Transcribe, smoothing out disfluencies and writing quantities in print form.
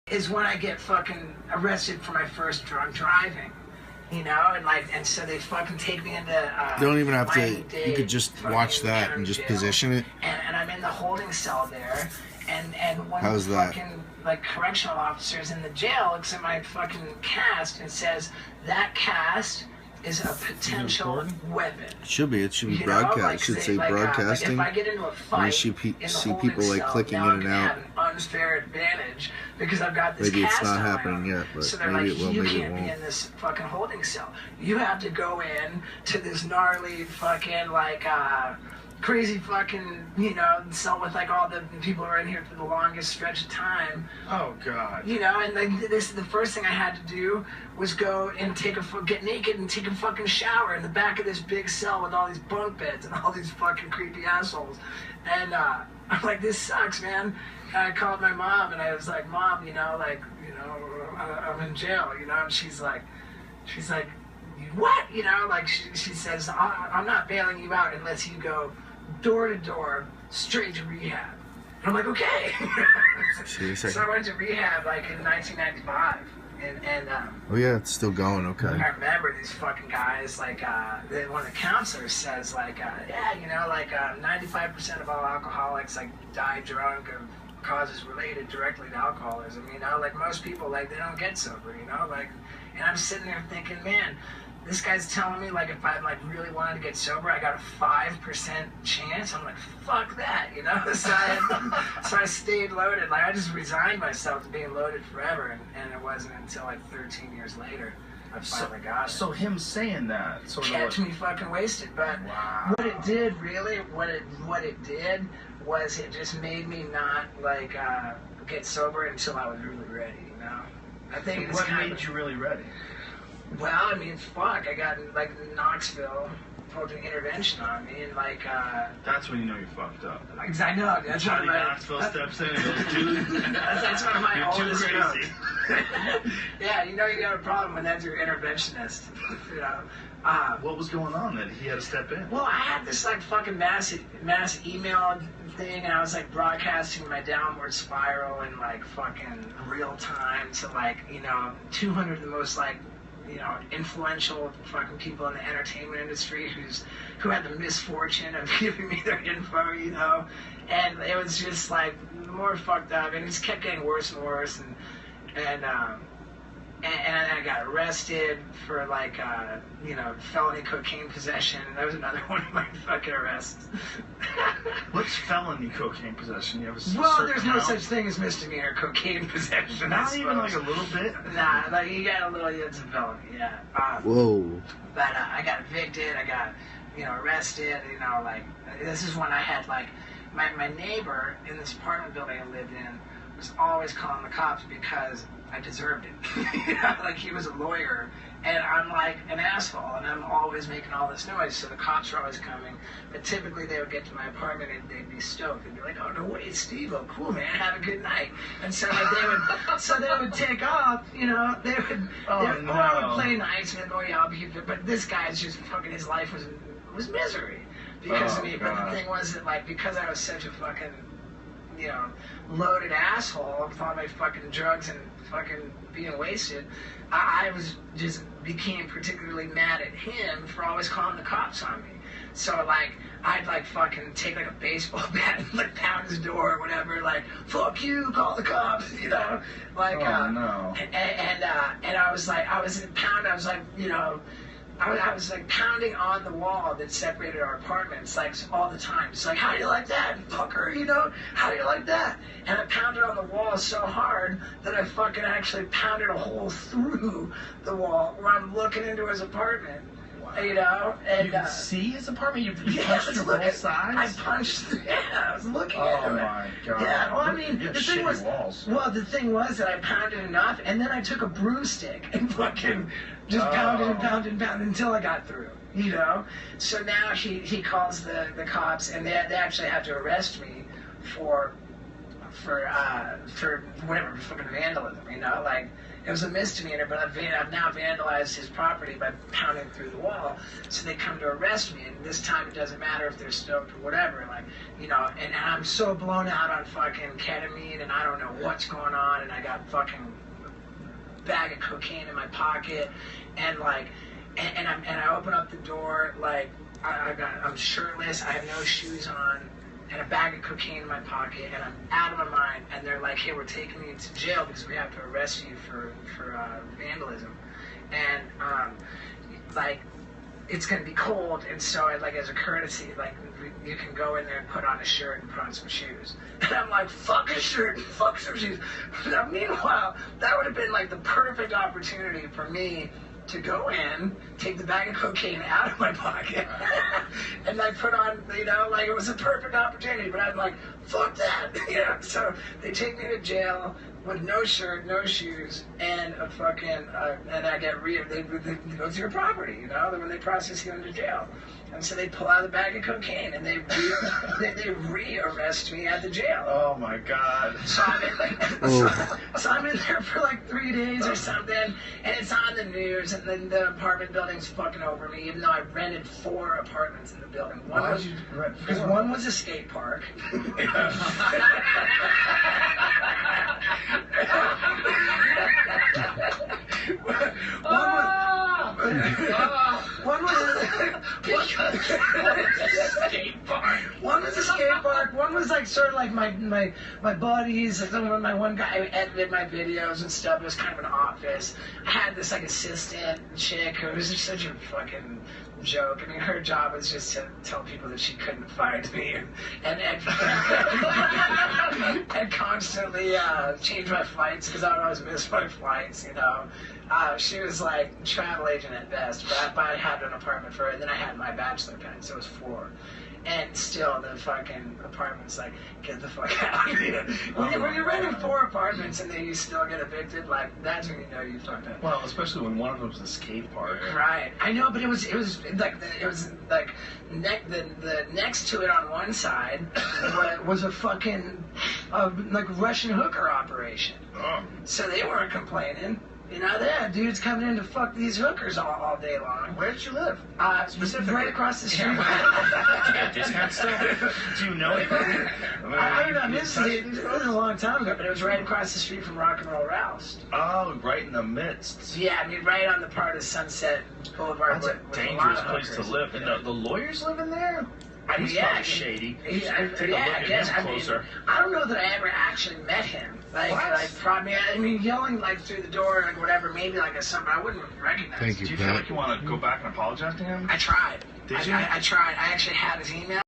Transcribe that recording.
is when I get fucking arrested for my first drunk driving. You know, and so they fucking take me into you don't even have to, Miami-Dade you could just watch that and just jail. position it. And I'm in the holding cell there, and one How's of the that? fucking, like, correctional officers in the jail looks at my fucking cast and says, that cast is a potential weapon. It should be You know, broadcast. like, It should they- say like, broadcasting. Like, if I get into a and fight you see, in the see holding people like cell, clicking now in and I'm out. gonna have an unfair advantage because I've got this Maybe it's cast not on my happening arm. yet, but so they're maybe like, it will, you maybe it can't be won't. in this fucking holding cell. You have to go in to this gnarly fucking like crazy fucking, you know, cell with like all the people who are in here for the longest stretch of time. Oh God. You know, and like this, the first thing I had to do was go and get naked and take a fucking shower in the back of this big cell with all these bunk beds and all these fucking creepy assholes. And I'm like, this sucks, man. And I called my mom and I was like, Mom, you know, I'm in jail, you know, and she's like, what? You know, like she says, I'm not bailing you out unless you go door to door straight to rehab. And I'm like, okay. So I went to rehab like in 1995. And oh yeah, it's still going. Okay. I remember these fucking guys, like, one of the counselors says, like, yeah, you know, like, 95% of all alcoholics, like, die drunk of causes related directly to alcoholism, you know, like, most people, like, they don't get sober, you know, like, and I'm sitting there thinking, man, this guy's telling me, like, if I, like, really wanted to get sober, I got a 5% chance. I'm like, fuck that, you know? So I stayed loaded. Like, I just resigned myself to being loaded forever, and it wasn't until, like, 13 years later I finally got it. So him saying that sort of Kept me fucking wasted, but what it did, really, what it did was it just made me not, like, get sober until I was really ready, you know? I think it's what made you really ready? Well, I mean, fuck, I got, like, Knoxville pulled an intervention on me, and, like, That's when you know you fucked up. I know, that's one Johnny of my... Knoxville steps in and goes, dude, that's one of my you're too oldest crazy. jokes. Yeah, you know you got a problem when that's your interventionist, you know? What was going on then? He had to step in. Well, I had this, like, fucking mass email thing, and I was, like, broadcasting my downward spiral in, like, fucking real time to, like, you know, 200 of the most, like, you know, influential fucking people in the entertainment industry who had the misfortune of giving me their info, you know, and it was just like more fucked up, and it just kept getting worse and worse, and I got arrested for like you know, felony cocaine possession. That was another one of my fucking arrests. What's felony cocaine possession? You have a Well, certain there's no amount? such thing as misdemeanor cocaine possession. Not even like a little bit? Nah, like you got a little, it's a felony, yeah. Whoa. But I got evicted, I got, you know, arrested, you know, like, this is when I had, like, my neighbor in this apartment building I lived in was always calling the cops because I deserved it. You know, like, he was a lawyer, and I'm like an asshole, and I'm always making all this noise, so the cops are always coming. But typically they would get to my apartment and they'd be stoked. They'd be like, oh, no way, Steve, oh, cool, man, have a good night. And so like, they would take off, you know, they would play nice, and they'd go, yeah, I'll be here. But this guy's just fucking, his life was misery because of me. But the thing was that, like, because I was such a fucking, you know, loaded asshole with all my fucking drugs and fucking being wasted, I was just became particularly mad at him for always calling the cops on me. So like, I'd like fucking take like a baseball bat and like pound his door or whatever, like, fuck you, call the cops, you know, like, no. And I was like, I was like, you know, I was like pounding on the wall that separated our apartments, like, all the time. It's like, how do you like that, fucker? You know, how do you like that? And I pounded on the wall so hard that I fucking actually pounded a hole through the wall where I'm looking into his apartment. Wow. You know, and you could see his apartment. You punched through both sides. I punched. Yeah, I was looking at him. Oh my god. Yeah, well, I mean, the thing was that I pounded enough, and then I took a broomstick and fucking just pounded and pounded and pounded until I got through. You know, so now he calls the cops, and they actually have to arrest me for for whatever, fucking vandalism, you know, like, it was a misdemeanor, but I've now vandalized his property by pounding through the wall. So they come to arrest me, and this time it doesn't matter if they're stoked or whatever, like, you know, and I'm so blown out on fucking ketamine, and I don't know what's going on, and I got fucking bag of cocaine in my pocket, and like, and I open up the door, like, I'm shirtless, I have no shoes on, and a bag of cocaine in my pocket, and I'm out of my mind, and they're like, hey, we're taking you to jail because we have to arrest you for vandalism, and like, it's gonna be cold, and so I, like, as a courtesy, like, you can go in there and put on a shirt and put on some shoes. And I'm like, fuck a shirt and fuck some shoes. Now, meanwhile, that would have been like the perfect opportunity for me to go in, take the bag of cocaine out of my pocket, and like put on, you know, like, it was a perfect opportunity, but I'm like, fuck that, you know. So they take me to jail with no shirt, no shoes, and a fucking, and I get they go to your property, you know, when they process you into jail. And so they pull out the bag of cocaine, and they re-arrest me at the jail. Oh my God. So I'm in there for like 3 days or something, and it's on the news, and then the apartment building's fucking over me, even though I rented 4 apartments in the building. Why did you rent 4? Because one was a skate park. One was a skate park. One was like sort of like my buddies. Like my one guy who edited my videos and stuff. It was kind of an office. I had this like assistant chick who was just such a fucking joke. I mean, her job was just to tell people that she couldn't find me and constantly change my flights because I would always miss my flights, you know. She was like travel agent at best, but I had an apartment for her, and then I had my bachelor pad, so it was 4. And still, the fucking apartment's like, get the fuck out. When you're renting 4 apartments and then you still get evicted, like, that's when you know you fucked up. Well, especially when one of them was a skate park. Right. I know, but it was like the next to it on one side was a fucking like Russian hooker operation. Oh. So they weren't complaining. You know, they had dudes coming in to fuck these hookers all day long. Where did you live? Specifically, right across the street. Do you get discount still? Do you know anybody? I don't know. This was a long time ago, but it was right across the street from Rock and Roll Roust. Oh, right in the midst. Yeah, I mean, right on the part of Sunset Boulevard. That's a dangerous place to live. And the lawyers live in there? He's probably shady. Take a look at him closer. I don't know that I ever actually met him. Probably, I mean, yelling like through the door, like whatever, maybe like something I wouldn't recognize. Thank you, Do you feel like you want to go back and apologize to him? I tried. Did you? I tried. I actually had his email.